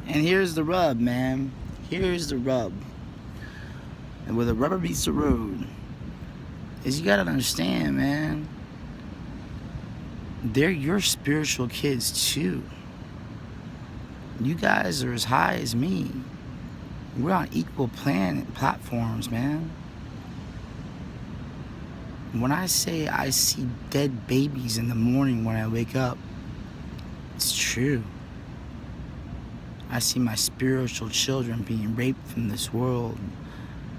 And here's the rub, man. Here's the rub. And where the rubber meets the road is you gotta understand, man. They're your spiritual kids too. You guys are as high as me. We're on equal platforms, man. When I say I see dead babies in the morning when I wake up, it's true. I see my spiritual children being raped from this world,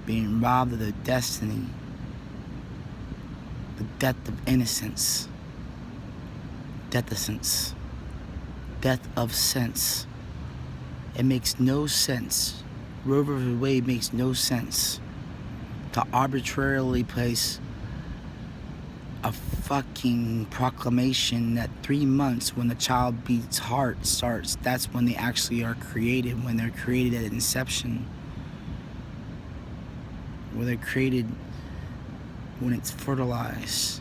being robbed of their destiny, the death of innocence, death of sense. It makes no sense. Roe v. Wade makes no sense to arbitrarily place a fucking proclamation that 3 months when the child beats heart starts, that's when they actually are created, when they're created at inception, when they're created when it's fertilized.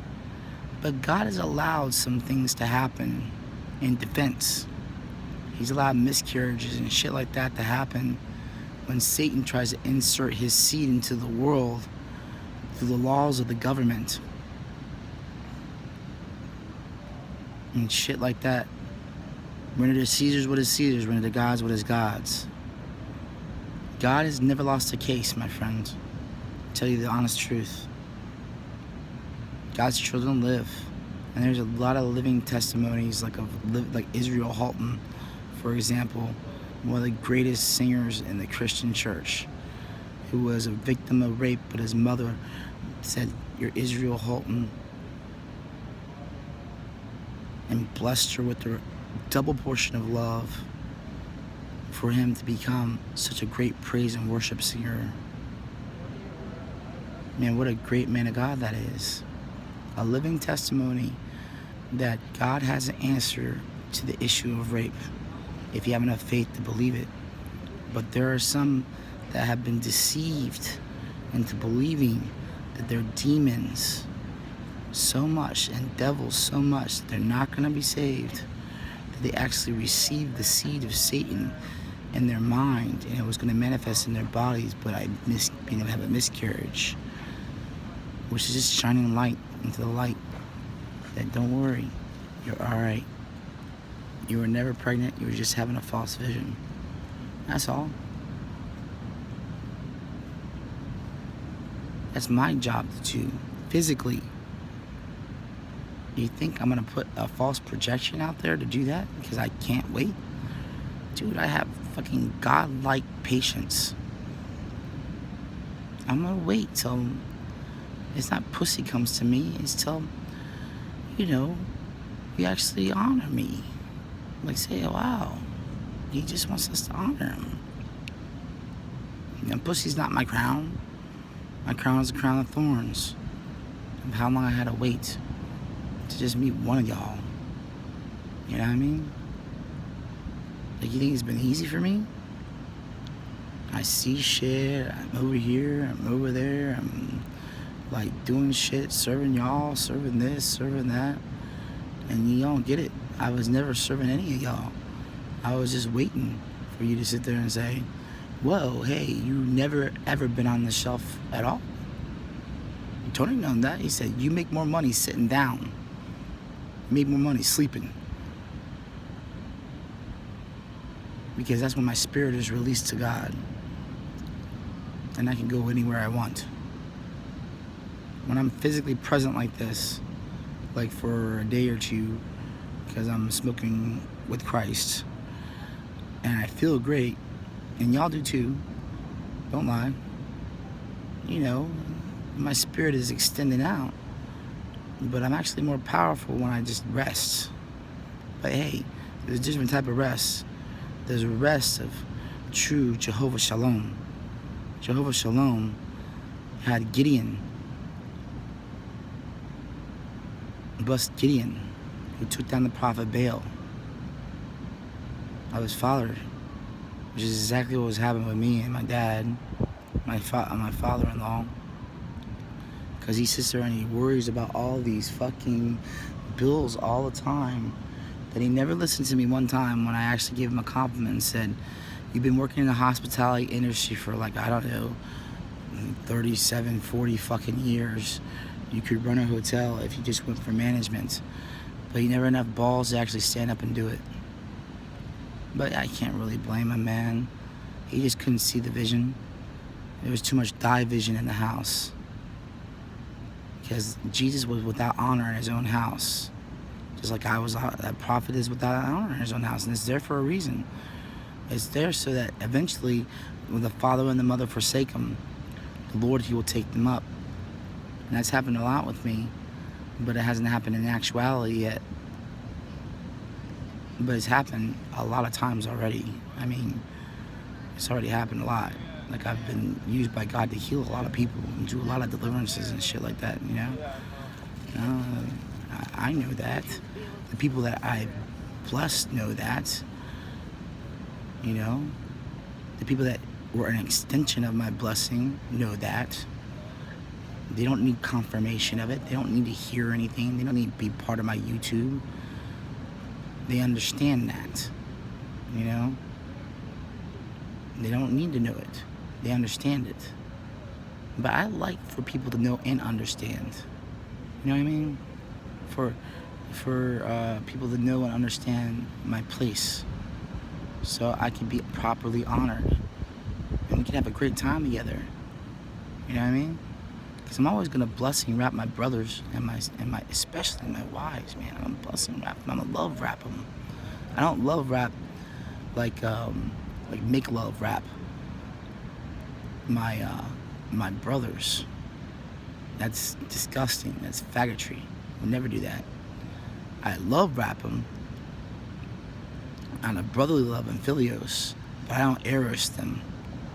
But God has allowed some things to happen in defense. He's allowed miscarriages and shit like that to happen when Satan tries to insert his seed into the world through the laws of the government and shit like that. Render to Caesar's what is Caesar's, render to God's what is God's. God has never lost a case, my friend. I'll tell you the honest truth. God's children live, and there's a lot of living testimonies like Israel Houghton, for example, one of the greatest singers in the Christian church, who was a victim of rape, but his mother said, "You're Israel Houghton," and blessed her with the double portion of love for him to become such a great praise and worship singer. Man, what a great man of God that is. A living testimony that God has an answer to the issue of rape, if you have enough faith to believe it. But there are some that have been deceived into believing that they're demons so much and devils so much that they're not going to be saved, that they actually received the seed of Satan in their mind and it was going to manifest in their bodies, but being able to have a miscarriage, which is just shining light into the light that don't worry, you're alright. You were never pregnant, you were just having a false vision. That's all. That's my job to do, physically. You think I'm gonna put a false projection out there to do that because I can't wait? Dude, I have fucking godlike patience. I'm gonna wait till it's not pussy comes to me, it's till, you actually honor me. Like say, wow, he just wants us to honor him. And pussy's not my crown. My crown is a crown of thorns. Of how long I had to wait to just meet one of y'all. You know what I mean? Like, you think it's been easy for me? I see shit, I'm over here, I'm over there, I'm like doing shit, serving y'all, serving this, serving that, and you don't get it. I was never serving any of y'all. I was just waiting for you to sit there and say, whoa, hey, you never ever been on the shelf at all. Tony known that. He said, you make more money sitting down. You make more money sleeping. Because that's when my spirit is released to God. And I can go anywhere I want. When I'm physically present like this, like for a day or two, because I'm smoking with Christ, and I feel great, and y'all do too, don't lie, my spirit is extending out, but I'm actually more powerful when I just rest. But hey, there's a different type of rest. There's a rest of true Jehovah Shalom. Jehovah Shalom had Gideon, blessed Gideon, who took down the prophet Baal of his father, which is exactly what was happening with me and my dad, my father-in-law. Because he sits there and he worries about all these fucking bills all the time, that he never listened to me one time when I actually gave him a compliment and said, You've been working in the hospitality industry for like, I don't know, 37, 40 fucking years. You could run a hotel if you just went for management. But you never had enough balls to actually stand up and do it. But I can't really blame him, man. He just couldn't see the vision. There was too much division in the house. Because Jesus was without honor in his own house. Just like that prophet is without honor in his own house. And it's there for a reason. It's there so that eventually, when the father and the mother forsake him, the Lord, he will take them up. And that's happened a lot with me. But it hasn't happened in actuality yet. But it's happened a lot of times already. I mean, it's already happened a lot. Like, I've been used by God to heal a lot of people and do a lot of deliverances and shit like that, you know? I know that. The people that I blessed know that. You know? The people that were an extension of my blessing know that. They don't need confirmation of it. They don't need to hear anything. They don't need to be part of my YouTube. They understand that, you know? They don't need to know it. They understand it. But I like for people to know and understand. You know what I mean? For people to know and understand my place, so I can be properly honored, and we can have a great time together. You know what I mean? Because I'm always gonna blessing rap my brothers and my especially my wives, man. I'm blessing rap. I'm gonna love rap them. I don't love rap like make love rap my brothers. That's disgusting. That's faggotry. We'll never do that. I love rap them on a brotherly love and filios, but I don't eros them.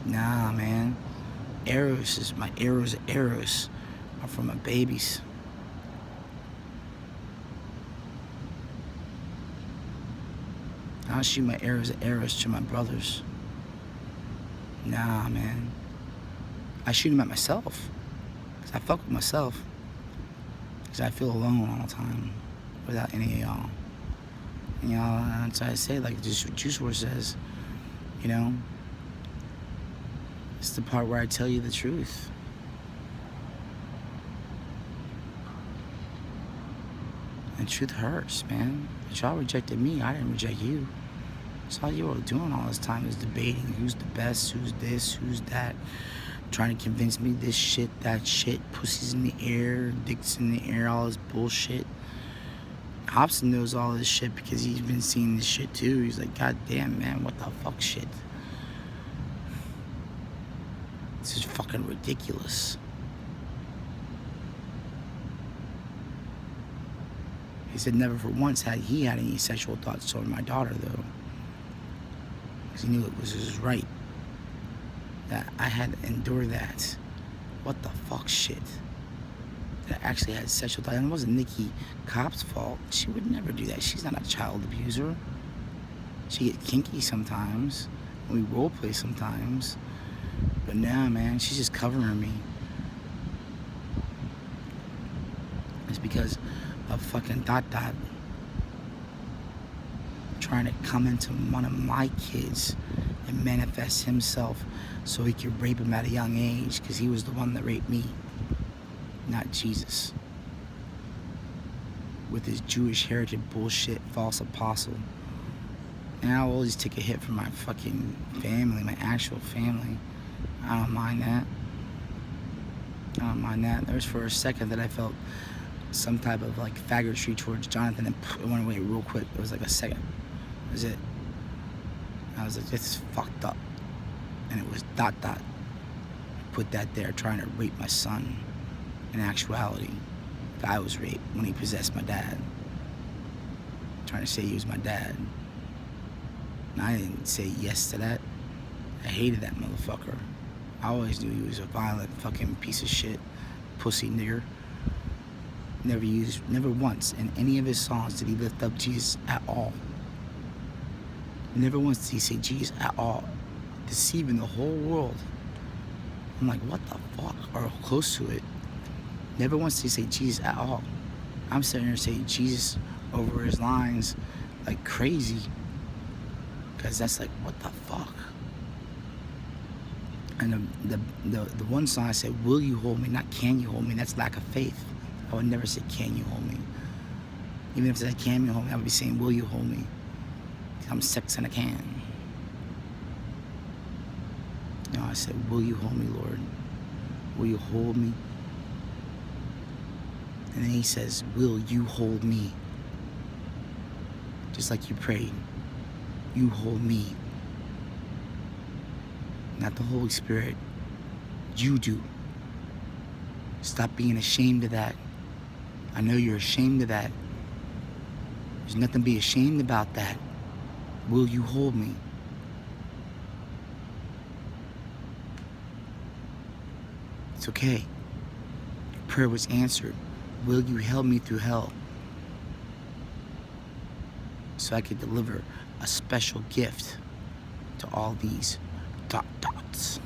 Nah, man. My arrows are from my babies. I don't shoot my arrows to my brothers. Nah, man. I shoot them at myself. Because I fuck with myself. Because I feel alone all the time without any of y'all. And y'all, that's why I say, like Juice WRLD says, you know, it's the part where I tell you the truth. And truth hurts, man. But y'all rejected me, I didn't reject you. So all you were doing all this time is debating who's the best, who's this, who's that. Trying to convince me this shit, that shit, pussies in the air, dicks in the air, all this bullshit. Hobson knows all this shit because he's been seeing this shit too. He's like, God damn, man, what the fuck shit? This is fucking ridiculous. He said never for once had he had any sexual thoughts toward my daughter, though. Because he knew it was his right. That I had to endure that. What the fuck shit? That I actually had sexual thoughts. And it wasn't Nikki Copp's fault. She would never do that. She's not a child abuser. She get kinky sometimes. We role play sometimes. But nah, man, she's just covering me. It's because of fucking Dot trying to come into one of my kids and manifest himself so he could rape him at a young age, because he was the one that raped me, not Jesus. With his Jewish heritage bullshit, false apostle. And I'll always take a hit from my fucking family, my actual family. I don't mind that. I don't mind that. There was for a second that I felt some type of like faggotry towards Jonathan, and it went away real quick. It was like a second. That was it. I was like, this is fucked up. And it was Dot. Put that there, trying to rape my son. In actuality, the guy was raped when he possessed my dad. Trying to say he was my dad. And I didn't say yes to that. I hated that motherfucker. I always knew he was a violent fucking piece of shit, pussy nigger. Never once in any of his songs did he lift up Jesus at all. Never once did he say Jesus at all. Deceiving the whole world. I'm like, what the fuck? Or close to it. Never once did he say Jesus at all. I'm sitting here saying Jesus over his lines like crazy. Because that's like, what the fuck? And the one song I said, will you hold me, not can you hold me. That's lack of faith. I would never say, can you hold me. Even if I said, can you hold me, I would be saying, will you hold me? I'm sex in a can. No, I said, will you hold me, Lord? Will you hold me? And then he says, will you hold me? Just like you prayed. You hold me. Not the Holy Spirit. You do. Stop being ashamed of that. I know you're ashamed of that. There's nothing to be ashamed about that. Will you hold me? It's okay. Your prayer was answered. Will you help me through hell? So I could deliver a special gift to all these dots.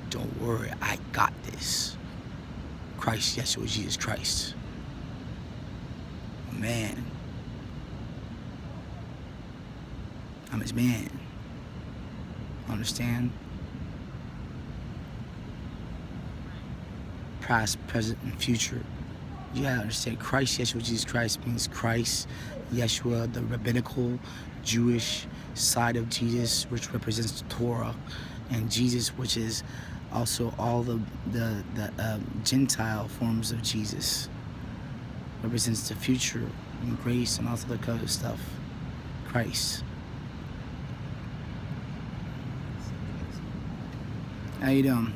Don't worry, I got this. Christ, Yeshua, Jesus Christ. Man. I'm his man. Understand? Past, present, and future. You gotta understand, Christ, Yeshua, Jesus Christ means Christ, Yeshua, the rabbinical Jewish side of Jesus, which represents the Torah, and Jesus, which is also all the Gentile forms of Jesus, represents the future and grace and all the other kind of stuff. Christ. How you doing?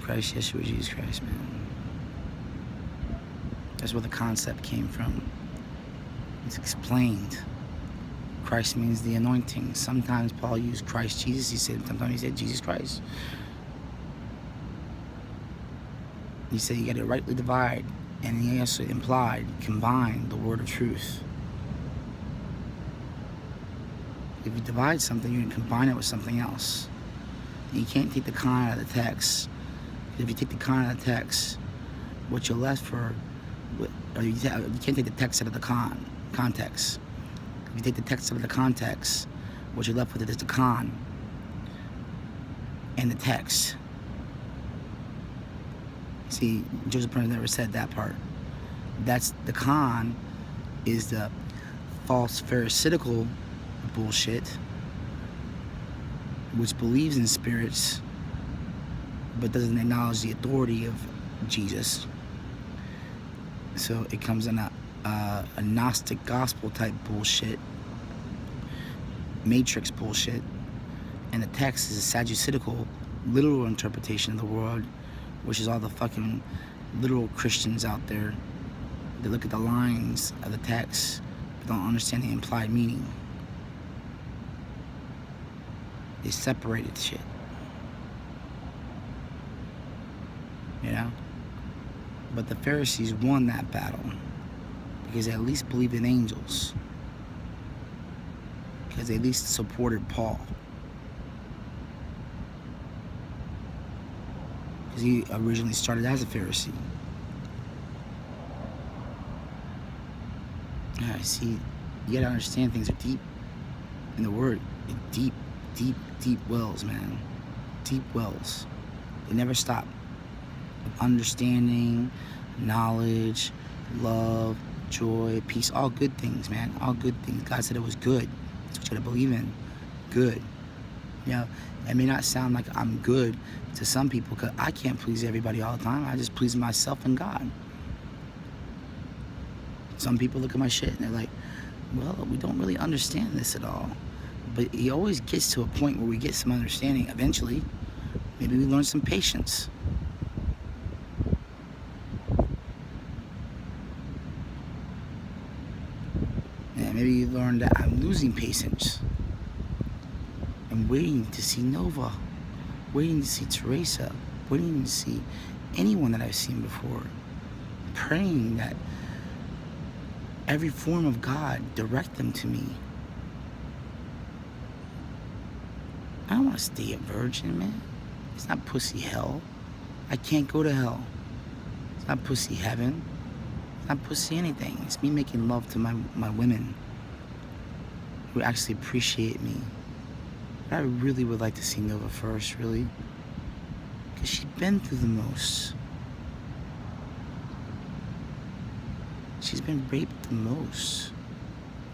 Christ, Yeshua, Jesus Christ, man. That's where the concept came from. It's explained. Christ means the anointing. Sometimes Paul used Christ Jesus. Sometimes he said Jesus Christ. He said you got to rightly divide, and he also implied, combine the word of truth. If you divide something, you can combine it with something else. And you can't take the con out of the text. If you take the con out of the text, what you're left for, or you can't take the text out of the context. If you take the text out of the context, what you're left with is the con and the text. See, Joseph Prince never said that part. That's the con, is the false pharisaical bullshit, which believes in spirits but doesn't acknowledge the authority of Jesus. So it comes in a Gnostic gospel type bullshit, matrix bullshit, and the text is a Sadduceical literal interpretation of the world, which is all the fucking literal Christians out there that look at the lines of the text but don't understand the implied meaning. They separated shit. You know? But the Pharisees won that battle because they at least believed in angels. Because they at least supported Paul. Because he originally started as a Pharisee. Yeah, see, you gotta understand things are deep in the word. Deep, deep, deep wells, man. Deep wells. They never stop. Understanding, knowledge, love, joy, peace, all good things, man. All good things. God said it was good. That's what you gotta believe in. Good. You know, it may not sound like I'm good to some people because I can't please everybody all the time. I just please myself and God. Some people look at my shit and they're like, well, we don't really understand this at all. But he always gets to a point where we get some understanding eventually. Maybe we learn some patience. And maybe you learn that I'm losing patience. I'm waiting to see Nova, waiting to see Teresa, waiting to see anyone that I've seen before. Praying that every form of God direct them to me. I don't want to stay a virgin, man. It's not pussy hell. I can't go to hell. It's not pussy heaven. not pussy anything. It's me making love to my women who actually appreciate me. But I really would like to see Nova first, really. Because she's been through the most. She's been raped the most.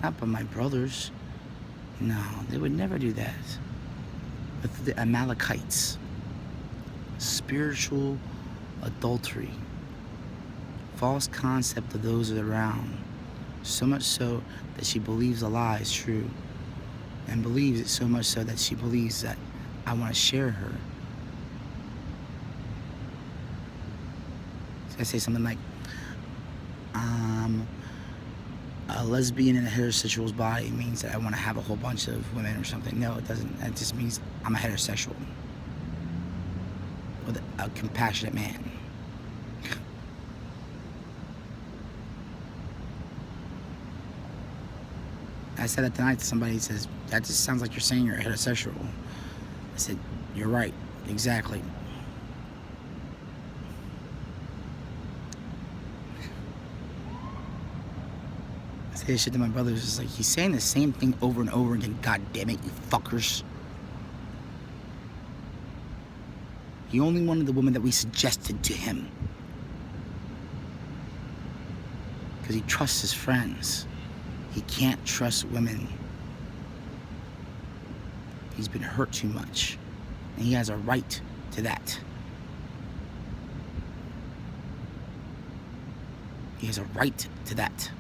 Not by my brothers. No, they would never do that. But the Amalekites. Spiritual adultery. False concept of those around. So much so that she believes a lie is true. And believes it so much so that she believes that I want to share her. So I say something like, a lesbian in a heterosexual's body means that I want to have a whole bunch of women or something. No, it doesn't. It just means I'm a heterosexual with a compassionate man. I said that tonight to somebody. Says, that just sounds like you're saying you're a heterosexual. I said, you're right, exactly. I say this shit to my brothers. It's like, he's saying the same thing over and over again. God damn it, you fuckers. He only wanted the woman that we suggested to him. Because he trusts his friends. He can't trust women. He's been hurt too much. And he has a right to that. He has a right to that.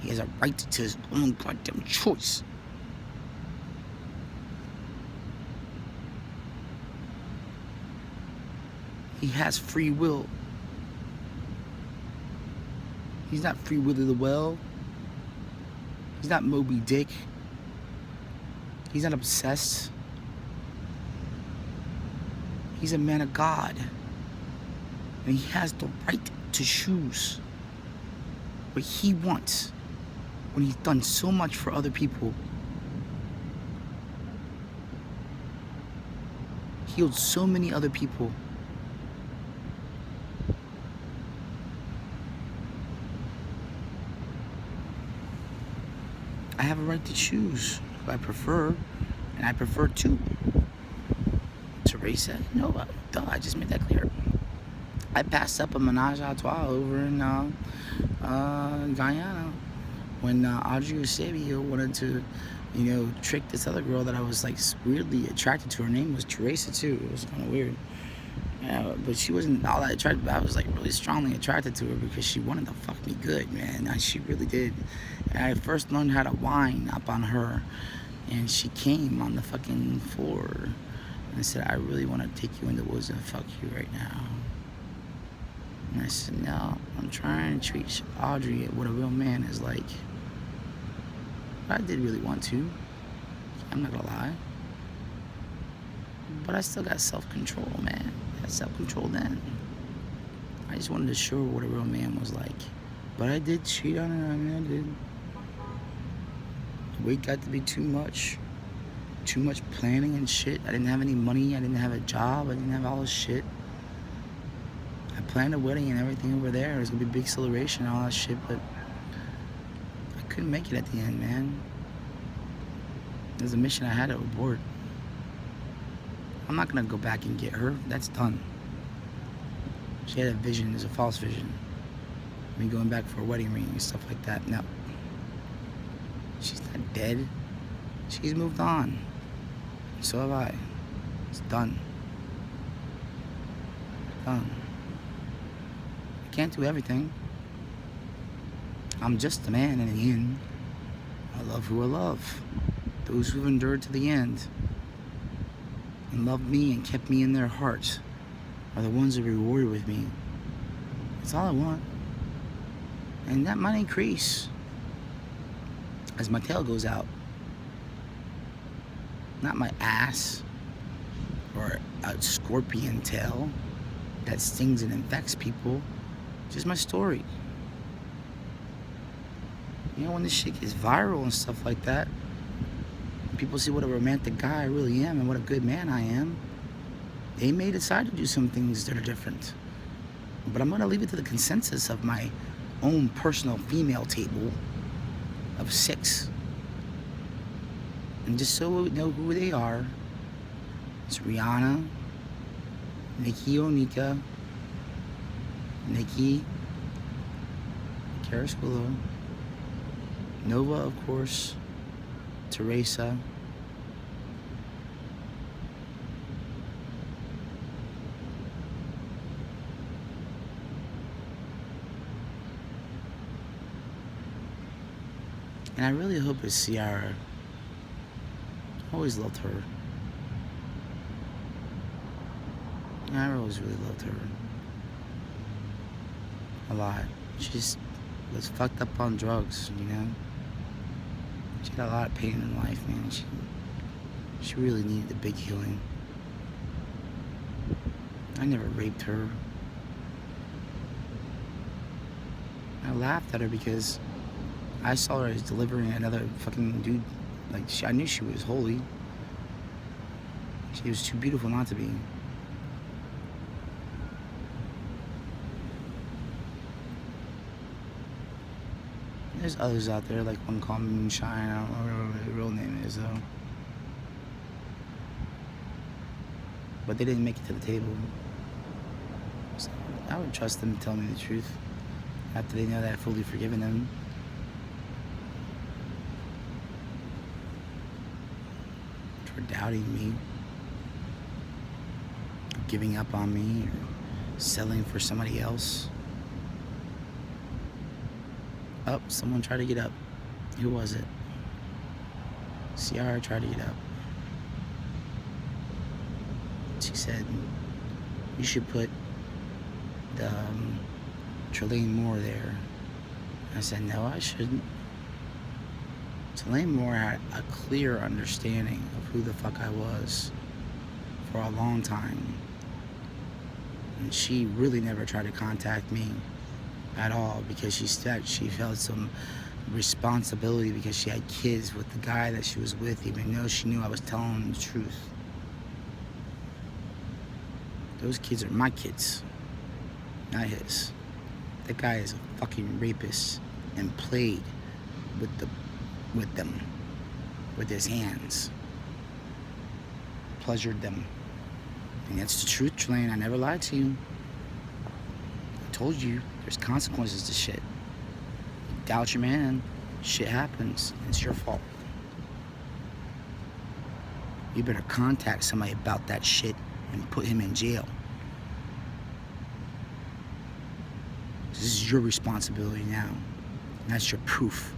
He has a right to his own goddamn choice. He has free will. He's not Free Willy the Well. He's not Moby Dick. He's not obsessed. He's a man of God. And he has the right to choose what he wants when he's done so much for other people. Healed so many other people. I have a right to choose who I prefer, and I prefer two. Teresa? No, duh, I just made that clear. I passed up a menage a trois over in Guyana when Audrey Eusebio wanted to, trick this other girl that I was like weirdly attracted to. Her name was Teresa too. It was kind of weird. But she wasn't all that attracted, but I was like really strongly attracted to her because she wanted to fuck me good, man. She really did. And I first learned how to whine up on her, and she came on the fucking floor and said, I really want to take you in the woods and fuck you right now. And I said, no, I'm trying to treat Audrey what a real man is like. But I did really want to. I'm not gonna lie. But I still got self-control, man. I had self-control then. I just wanted to show her what a real man was like. But I did cheat on her, I did. The weight got to be too much. Too much planning and shit. I didn't have any money, I didn't have a job, I didn't have all this shit. I planned a wedding and everything over there. It was gonna be a big celebration and all that shit, but I couldn't make it at the end, man. It was a mission I had to abort. I'm not gonna go back and get her. That's done. She had a vision. It's a false vision. Me going back for a wedding ring and stuff like that. No. She's not dead. She's moved on. So have I. It's done. Done. I can't do everything. I'm just a man in the end. I love who I love. Those who've endured to the end and loved me and kept me in their hearts are the ones that are rewarded with me. That's all I want. And that might increase as my tail goes out. Not my ass or a scorpion tail that stings and infects people. Just my story. When this shit gets viral and stuff like that, people see what a romantic guy I really am and what a good man I am. They may decide to do some things that are different. But I'm going to leave it to the consensus of my own personal female table of 6. And just so we know who they are, it's Rihanna, Nicki Onika, Nicki Carasquillo, Nova, of course, Teresa, and I really hope it's Ciara. Always loved her. I always really loved her. A lot. She just was fucked up on drugs, you know? She had a lot of pain in life, man. She really needed a big healing. I never raped her. I laughed at her because I saw her as delivering another fucking dude. Like, I knew she was holy. She was too beautiful not to be. There's others out there, like one called Moonshine. I don't know what her real name is, though. But they didn't make it to the table. So I would trust them to tell me the truth after they know that I've fully forgiven them. For doubting me, giving up on me, or selling for somebody else. Oh, someone tried to get up. Who was it? Ciara tried to get up. She said, you should put the Trelane Moore there. I said, no, I shouldn't. Trelane Moore had a clear understanding of who the fuck I was for a long time. And she really never tried to contact me at all because she felt some responsibility because she had kids with the guy that she was with, even though she knew I was telling the truth. Those kids are my kids, not his. That guy is a fucking rapist and played with them with his hands, pleasured them. And that's the truth, Trelane. I never lied to you. I told you there's consequences to shit. You doubt your man, shit happens. It's your fault. You better contact somebody about that shit and put him in jail. This is your responsibility now. And that's your proof.